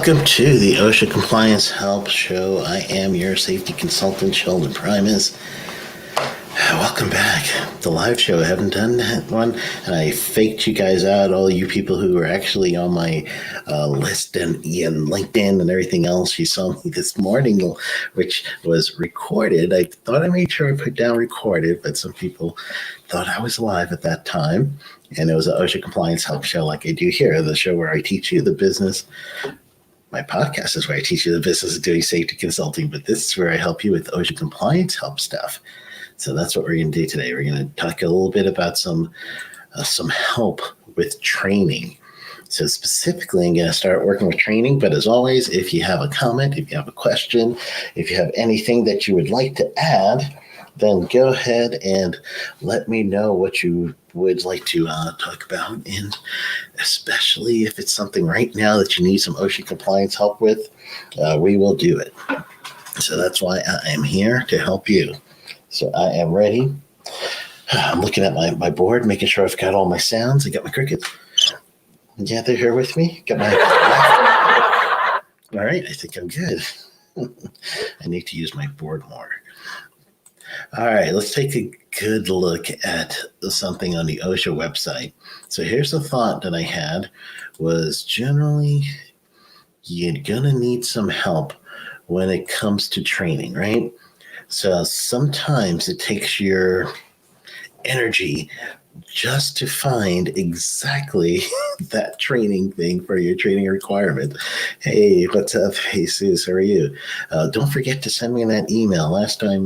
Welcome to the OSHA Compliance Help Show. I am your safety consultant, Sheldon Primus. Welcome back. The live show. I haven't done that one, and I faked you guys out, all you people who were actually on my list and LinkedIn and everything else. You saw me this morning, which was recorded. I thought I made sure I put down recorded, but some people thought I was live at that time. And it was an OSHA Compliance Help Show like I do here, the show where I teach you the business. My podcast is where I teach you the business of doing safety consulting, but this is where I help you with OSHA compliance help stuff. So that's what we're going to do today. We're going to talk a little bit about some help with training. So specifically, I'm going to start working with training. But as always, if you have a comment, if you have a question, if you have anything that you would like to add, then go ahead and let me know what you would like to talk about. And especially if it's something right now that you need some OSHA compliance help with, we will do it. So that's why I am here to help you. So I am ready. I'm looking at my board, making sure I've got all my sounds. I got my crickets. Yeah, they're here with me. Got my all right, I think I'm good. I need to use my board more. All right, let's take a good look at something on the OSHA website. So here's the thought that I had was generally you're going to need some help when it comes to training, right? So sometimes it takes your energy just to find exactly that training thing for your training requirement. Hey, what's up? Hey, Jesus, how are you? Don't forget to send me that email. Last time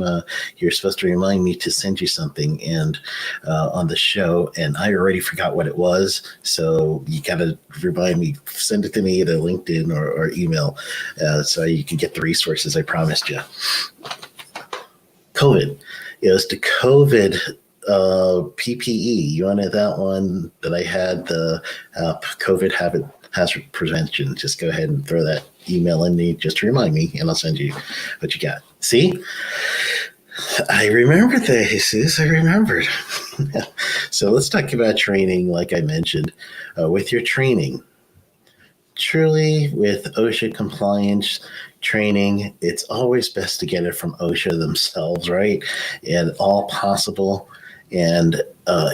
you were supposed to remind me to send you something and on the show, and I already forgot what it was. So you got to remind me, send it to me either LinkedIn or email so you can get the resources I promised you. COVID. It was the COVID PPE. You wanted that one that I had, the COVID hazard prevention. Just go ahead and throw that email in me just to remind me, and I'll send you what you got. See? I remembered that, Jesus. I remembered. So let's talk about training, like I mentioned. With your training, truly with OSHA compliance training, it's always best to get it from OSHA themselves, right? And all possible. And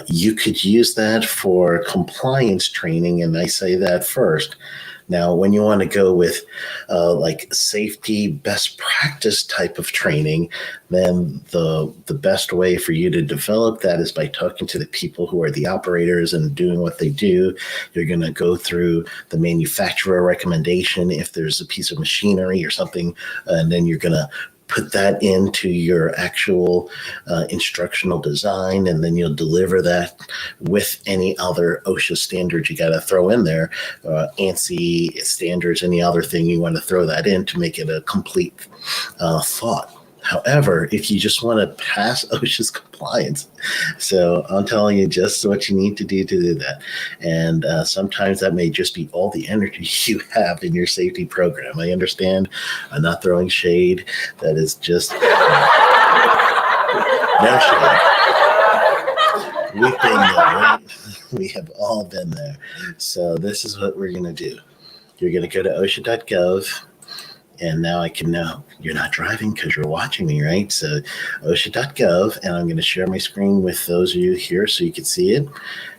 you could use that for compliance training, and I say that first. Now, when you want to go with like safety best practice type of training, then the best way for you to develop that is by talking to the people who are the operators and doing what they do. You're going to go through the manufacturer recommendation if there's a piece of machinery or something, and then you're going to put that into your actual instructional design, and then you'll deliver that with any other OSHA standards you got to throw in there, ANSI standards, any other thing you want to throw that in to make it a complete thought. However, if you just want to pass OSHA's compliance, so I'm telling you just what you need to do that. And sometimes that may just be all the energy you have in your safety program. I understand. I'm not throwing shade. That is just no shade. We've been there, right? We have all been there. So this is what we're going to do. You're going to go to OSHA.gov. And now I can know you're not driving because you're watching me, right? So OSHA.gov, and I'm going to share my screen with those of you here so you can see it.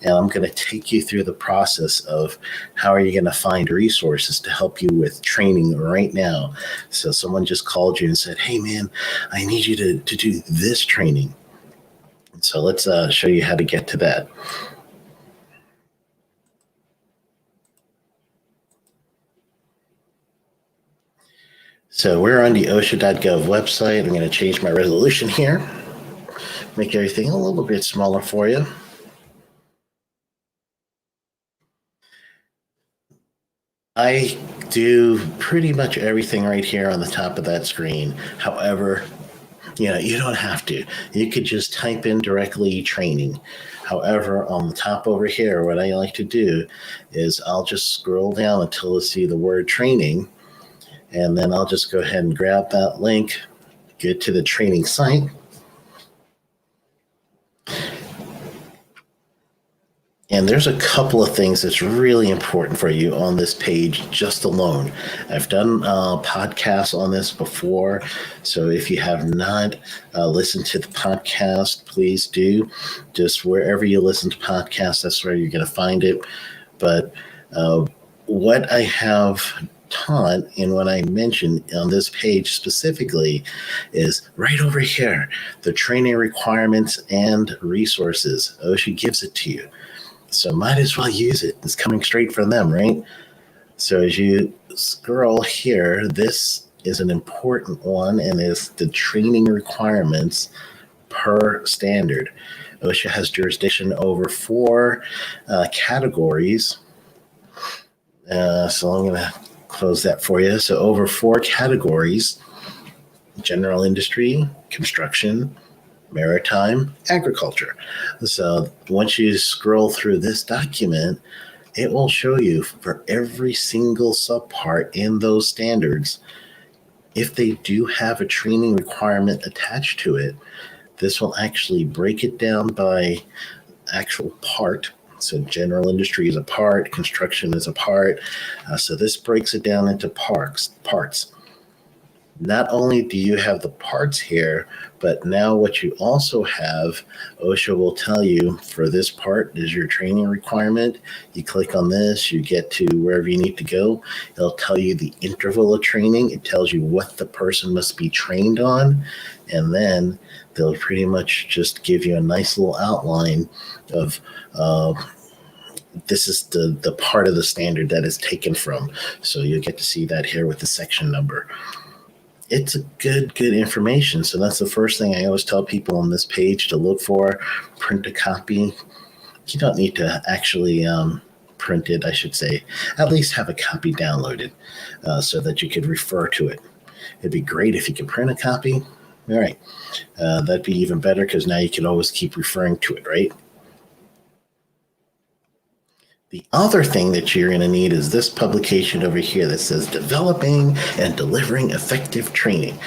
And I'm going to take you through the process of how are you going to find resources to help you with training right now. So someone just called you and said, hey, man, I need you to do this training. So let's show you how to get to that. So we're on the OSHA.gov website. I'm going to change my resolution here, make everything a little bit smaller for you. I do pretty much everything right here on the top of that screen. However, you don't have to. You could just type in directly training. However, on the top over here, what I like to do is I'll just scroll down until I see the word training. And then I'll just go ahead and grab that link, get to the training site. And there's a couple of things that's really important for you on this page just alone. I've done podcasts on this before, so if you have not listened to the podcast, please do. Just wherever you listen to podcasts, that's where you're going to find it. But what I have taught and what I mentioned on this page specifically is right over here, the training requirements and resources. OSHA gives it to you. So might as well use it. It's coming straight from them, right? So as you scroll here, this is an important one, and is the training requirements per standard. OSHA has jurisdiction over 4 categories. So I'm going to close that for you. So over 4 categories: general industry, construction, maritime, agriculture. So once you scroll through this document, it will show you for every single subpart in those standards, if they do have a training requirement attached to it, this will actually break it down by actual part. So general industry is a part, construction is a part. So this breaks it down into parts. Not only do you have the parts here, but now what you also have, OSHA will tell you for this part is your training requirement. You click on this, you get to wherever you need to go. It'll tell you the interval of training. It tells you what the person must be trained on. And then they'll pretty much just give you a nice little outline of this is the part of the standard that is taken from. So you'll get to see that here with the section number. It's a good information. So that's the first thing I always tell people on this page to look for. Print a copy. You don't need to actually print it, I should say. At least have a copy downloaded so that you could refer to it. It'd be great if you could print a copy. All right. That'd be even better because now you can always keep referring to it, right? The other thing that you're going to need is this publication over here that says Developing and Delivering Effective Training.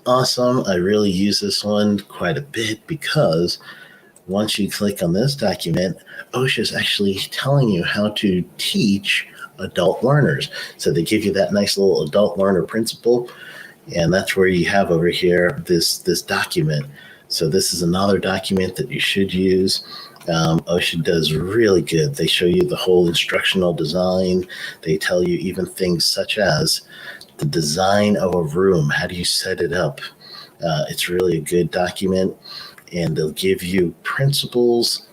Awesome. I really use this one quite a bit because once you click on this document, OSHA is actually telling you how to teach adult learners. So they give you that nice little adult learner principle, and that's where you have over here this document. So this is another document that you should use. OSHA does really good. They show you the whole instructional design. They tell you even things such as the design of a room. How do you set it up? It's really a good document, and they'll give you principles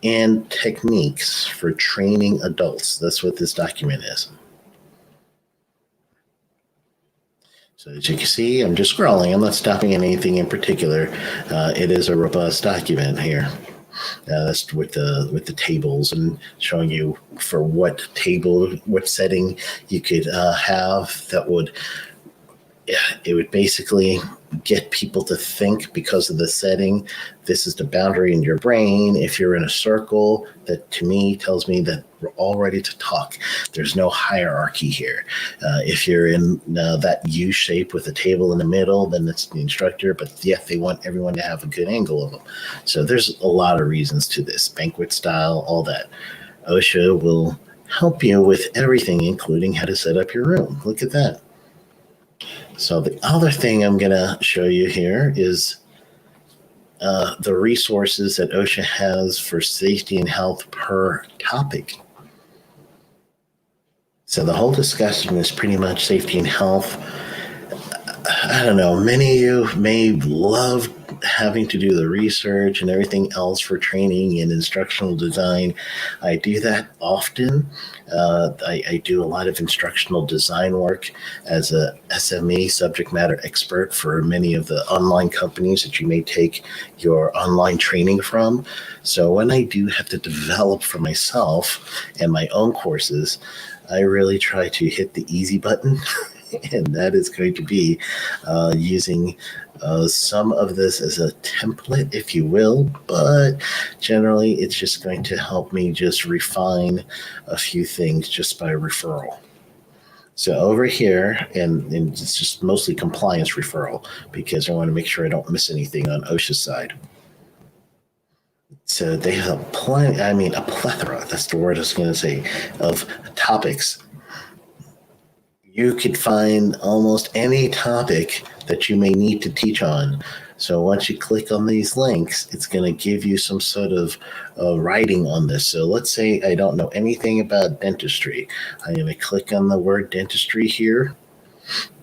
and techniques for training adults. That's what this document is. So as you can see, I'm just scrolling. I'm not stopping at anything in particular. It is a robust document here. That's with the tables and showing you for what table, what setting you could have that would, it would basically get people to think because of the setting. This is the boundary in your brain. If you're in a circle, that to me tells me that we're all ready to talk. There's no hierarchy here. If you're in that U shape with a table in the middle, then it's the instructor, but yet they want everyone to have a good angle of them. So there's a lot of reasons to this, banquet style, all that. OSHA will help you with everything, including how to set up your room. Look at that. So the other thing I'm going to show you here is the resources that OSHA has for safety and health per topic. So the whole discussion is pretty much safety and health. I don't know, many of you may love having to do the research and everything else for training and instructional design. I do that often. I do a lot of instructional design work as a SME, subject matter expert, for many of the online companies that you may take your online training from. So when I do have to develop for myself and my own courses, I really try to hit the easy button. And that is going to be using some of this as a template, if you will, but generally it's just going to help me just refine a few things just by referral. So over here, and it's just mostly compliance referral because I want to make sure I don't miss anything on OSHA's side. So they have a plethora, that's the word I was going to say, of topics. You could find almost any topic that you may need to teach on. So once you click on these links, it's going to give you some sort of writing on this. So let's say I don't know anything about dentistry. I'm going to click on the word dentistry here,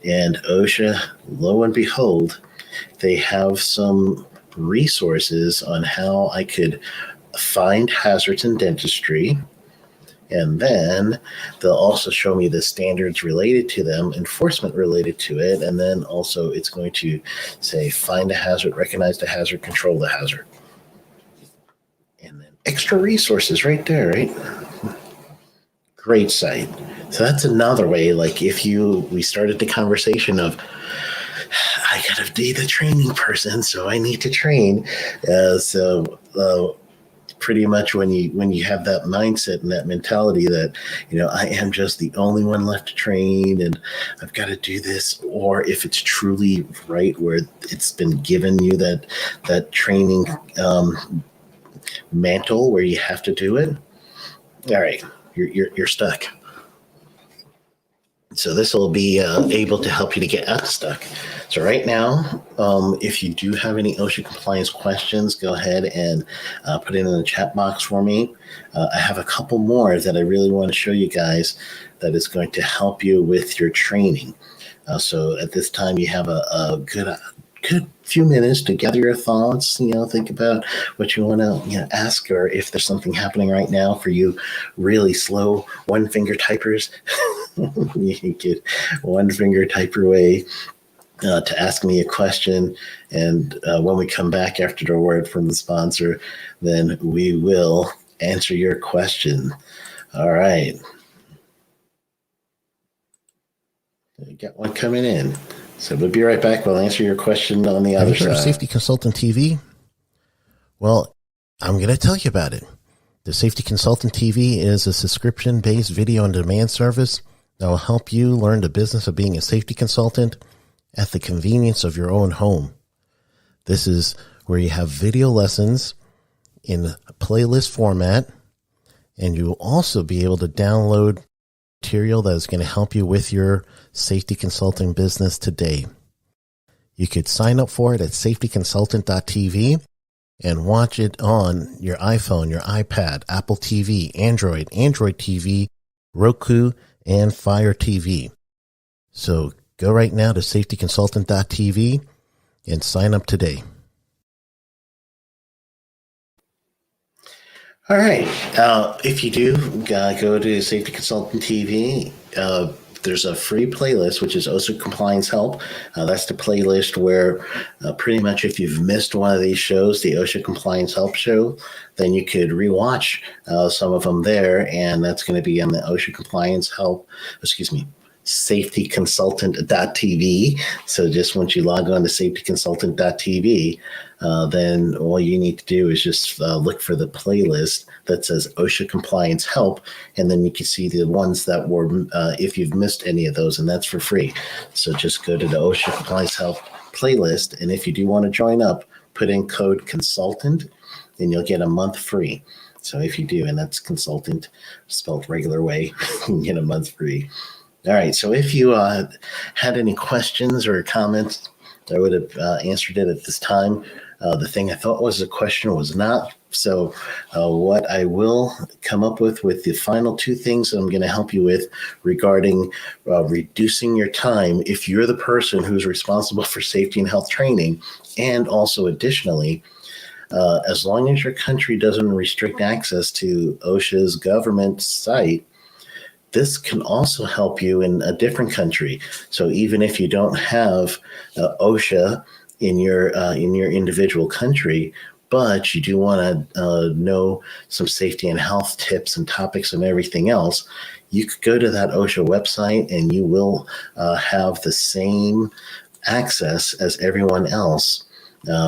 and OSHA, lo and behold, they have some resources on how I could find hazards in dentistry. And then they'll also show me the standards related to them, enforcement related to it, and then also it's going to say find a hazard, recognize the hazard, control the hazard. And then extra resources right there, right? Great site. So that's another way, like we started the conversation of, I gotta be the training person, so I need to train. Pretty much when you have that mindset and that mentality that, I am just the only one left to train and I've got to do this, or if it's truly right where it's been given you that training mantle where you have to do it, all right, you're stuck. So this will be able to help you to get unstuck. So right now, if you do have any OSHA compliance questions, go ahead and put it in the chat box for me. I have a couple more that I really want to show you guys that is going to help you with your training. So at this time, you have a good few minutes to gather your thoughts, think about what you want to ask, or if there's something happening right now for you really slow one finger typers. You can get one finger type your way to ask me a question, and when we come back after the word from the sponsor, then we will answer your question. All right. We got one coming in. So we'll be right back. We'll answer your question on the other side. Have you heard of Safety Consultant TV? Well, I'm going to tell you about it. The Safety Consultant TV is a subscription-based video on demand service that will help you learn the business of being a safety consultant at the convenience of your own home. This is where you have video lessons in a playlist format, and you will also be able to download material that is going to help you with your safety consulting business today. You could sign up for it at safetyconsultant.tv and watch it on your iPhone, your iPad, Apple TV, Android TV, Roku, and Fire TV. So go right now to safetyconsultant.tv and sign up today. All right. If you do go to Safety Consultant TV, there's a free playlist, which is OSHA Compliance Help. That's the playlist where pretty much if you've missed one of these shows, the OSHA Compliance Help show, then you could rewatch some of them there, and that's going to be on the OSHA Compliance Help, safetyconsultant.tv. So just once you log on to safetyconsultant.tv, then all you need to do is just look for the playlist that says OSHA Compliance Help, and then you can see the ones that were, if you've missed any of those, and that's for free. So just go to the OSHA Compliance Help playlist, and if you do want to join up, put in code CONSULTANT, and you'll get a month free. So if you do, and that's consultant spelled regular way, you get a month free. All right, so if you had any questions or comments, I would have answered it at this time. The thing I thought was a question was not. So what I will come up with the final two things that I'm going to help you with regarding reducing your time if you're the person who's responsible for safety and health training, and also additionally, as long as your country doesn't restrict access to OSHA's government site, this can also help you in a different country. So even if you don't have OSHA in your individual country, but you do want to know some safety and health tips and topics and everything else, you could go to that OSHA website and you will have the same access as everyone else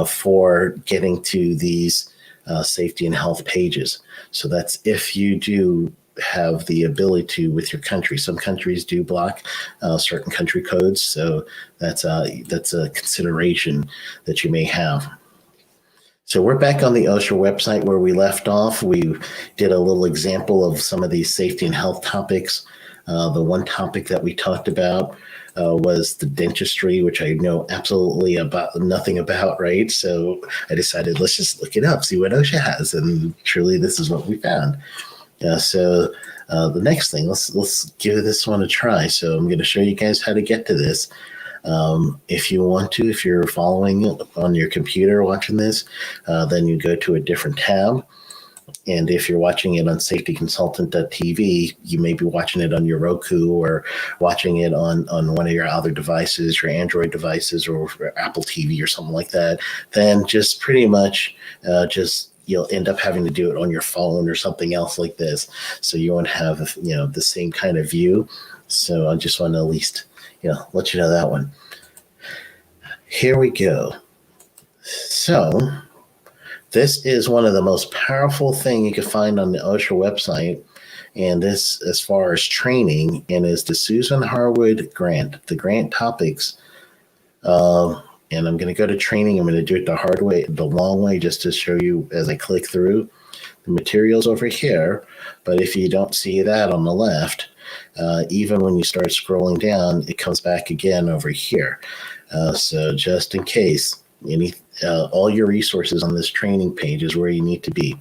for getting to these safety and health pages. So that's if you do have the ability to with your country. Some countries do block certain country codes, so that's a consideration that you may have. So we're back on the OSHA website where we left off. We did a little example of some of these safety and health topics. The one topic that we talked about was the dentistry, which I know absolutely about nothing about, right? So I decided let's just look it up, see what OSHA has, and truly this is what we found. So the next thing, let's give this one a try. So I'm going to show you guys how to get to this. If you want to, if you're following on your computer watching this, then you go to a different tab. And if you're watching it on safetyconsultant.tv, you may be watching it on your Roku or watching it on one of your other devices, your Android devices or Apple TV or something like that. Then just pretty much you'll end up having to do it on your phone or something else like this. So you won't have, the same kind of view. So I just want to at least, let you know that one. Here we go. So this is one of the most powerful thing you can find on the OSHA website, and this as far as training, and is the Susan Harwood grant, the grant topics. And I'm going to go to training. I'm going to do it the hard way, the long way, just to show you as I click through. The materials over here, but if you don't see that on the left, even when you start scrolling down, it comes back again over here. So just in case, all your resources on this training page is where you need to be.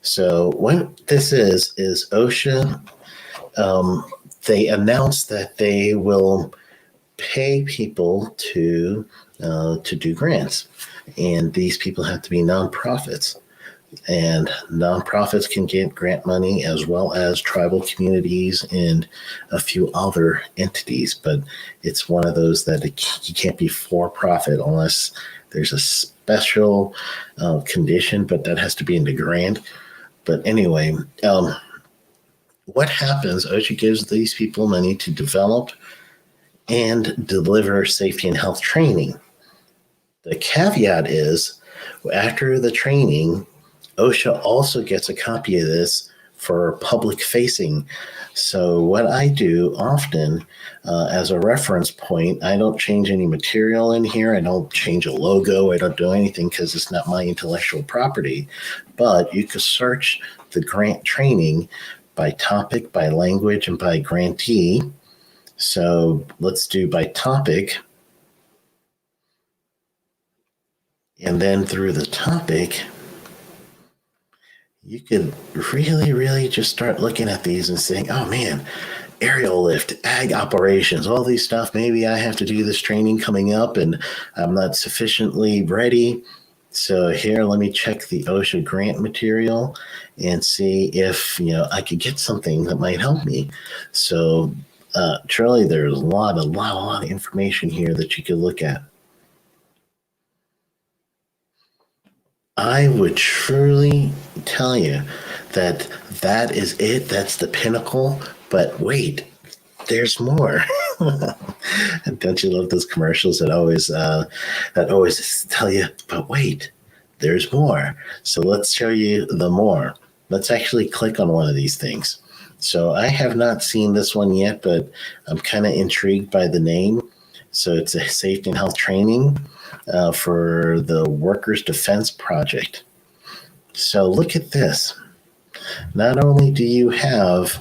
So what this is OSHA, they announced that they will pay people to do grants, and these people have to be nonprofits. And nonprofits can get grant money, as well as tribal communities and a few other entities. But it's one of those that you can't be for profit unless there's a special condition, but that has to be in the grant. But anyway, what happens? OSHA gives these people money to develop and deliver safety and health training. The caveat is, after the training, OSHA also gets a copy of this for public facing. So what I do often as a reference point, I don't change any material in here. I don't change a logo. I don't do anything because it's not my intellectual property. But you can search the grant training by topic, by language, and by grantee. So let's do by topic. And then through the topic, you could really, really just start looking at these and saying, oh man, aerial lift, ag operations, all these stuff. Maybe I have to do this training coming up and I'm not sufficiently ready. So here, let me check the OSHA grant material and see if, I could get something that might help me. So truly, there's a lot of information here that you could look at. I would truly tell you that is it. That's the pinnacle. But wait, there's more. Don't you love those commercials that always tell you, but wait, there's more. So let's show you the more. Let's actually click on one of these things. So I have not seen this one yet, but I'm kind of intrigued by the name. So it's a safety and health training for the Workers' Defense Project. So look at this. Not only do you have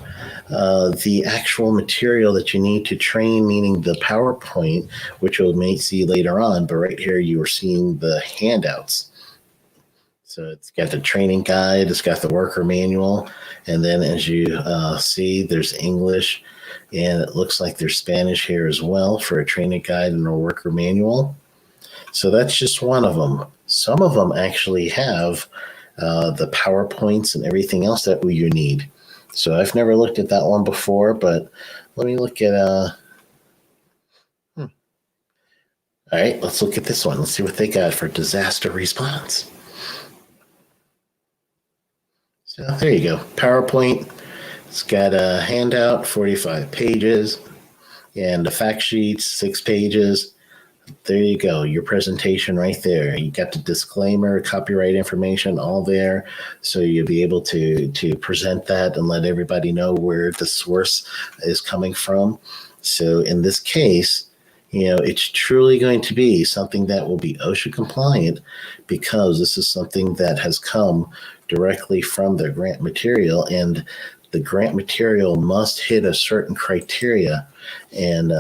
the actual material that you need to train, meaning the PowerPoint, which you may see later on, but right here you are seeing the handouts. So it's got the training guide, it's got the worker manual, and then as you see, there's English, and it looks like there's Spanish here as well for a training guide and a worker manual. So that's just one of them. Some of them actually have the PowerPoints and everything else that you need. So I've never looked at that one before, but let me look at all right, let's look at this one. Let's see what they got for disaster response. So there you go, PowerPoint. It's got a handout, 45 pages, and the fact sheets, 6 pages. There you go, your presentation right there. You got the disclaimer, copyright information, all there. So you'll be able to present that and let everybody know where the source is coming from. So in this case, It's truly going to be something that will be OSHA compliant because this is something that has come directly from their grant material, and the grant material must hit a certain criteria, and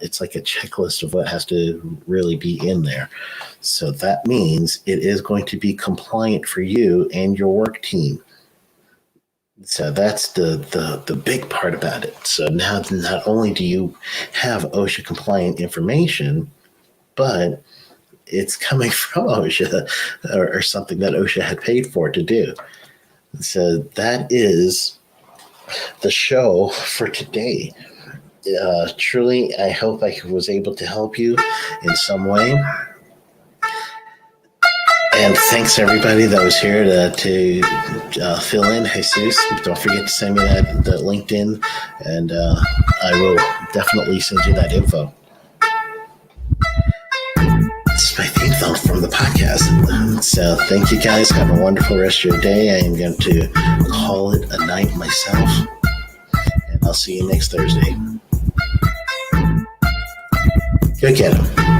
it's like a checklist of what has to really be in there. So that means it is going to be compliant for you and your work team. So that's the big part about it. So now not only do you have OSHA compliant information, but it's coming from OSHA or something that OSHA had paid for to do. So that is the show for today. Truly, I hope I was able to help you in some way. And thanks everybody that was here to fill in. Jesus, don't forget to send me that LinkedIn, and I will definitely send you that info. This is my theme song from the podcast. So thank you guys. Have a wonderful rest of your day. I am going to call it a night myself, and I'll see you next Thursday. Go get 'em.